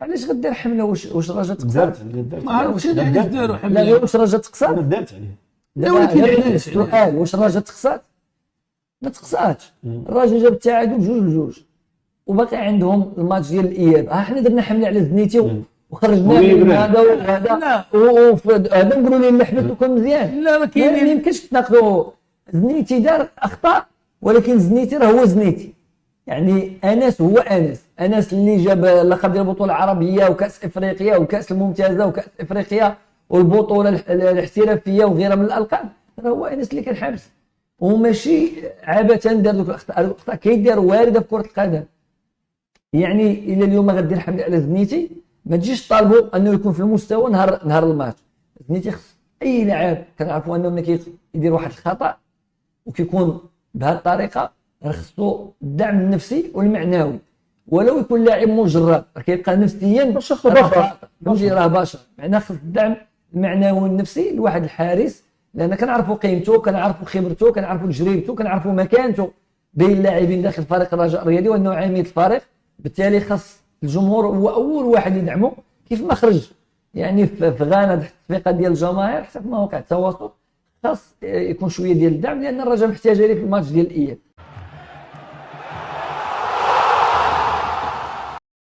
علاش غدير حمله؟ واش الرجاء تقصر؟ درت ما عرفتش علاش داروا لا حمله. غير واش الرجاء تقصر؟ انا درت عليه. لا ولكن علاش؟ السؤال واش الرجاء تقصر؟ ما تقصاتش. الرجاء جاب التعادل 2-2 وباقي عندهم الماتش ديال الاياب. حنا درنا حمله على زنيتي وخرجناه من هذا وهذا وهذا نقولوا ليه اللحبه كون مزيان. لا ما ما كاين. يمكنش تناقضوا. زنيتي دار اخطاء ولكن زنيتي راه هو زنيتي. يعني انس هو انس اللي جاب اللقب ديال البطوله العربيه وكاس افريقيا وكاس الممتازه وكاس افريقيا والبطوله الاحترافيه وغيرها من الالقاب. راه هو انس اللي كان حابس وماشي عبثا دار دوك الاخطاء. الاخطاء كيدار وارده في كره القدم. يعني الى اليوم غدير حمله على زنيتي ما تجيش طالبوا انه يكون في المستوى نهار الماتش. زنيتي خص اي لاعب كنعرفوا انه ملي كيدير واحد الخطا وكيكون بهذه الطريقه راه خصو الدعم النفسي والمعنوي. ولو يكون لاعب مجرد راه كيبقى نفسيا بشر فهمتي راه بشر. معناه خص الدعم المعنوي والنفسي لواحد الحارس، لان كنعرفوا قيمته، كنعرفوا خبرته، كنعرفوا تجربته، كنعرفوا مكانته بين اللاعبين داخل فريق الرجاء الرياضي وانه عميد الفريق. بالتالي خص الجمهور هو اول واحد يدعمه كيف ما خرج. يعني في غانا تحت التفرقه ديال الجماهير حتى في مواقع التواصل خاص يكون شويه ديال الدعم، لان الرجاء محتاج ليه في الماتش ديال الاياب.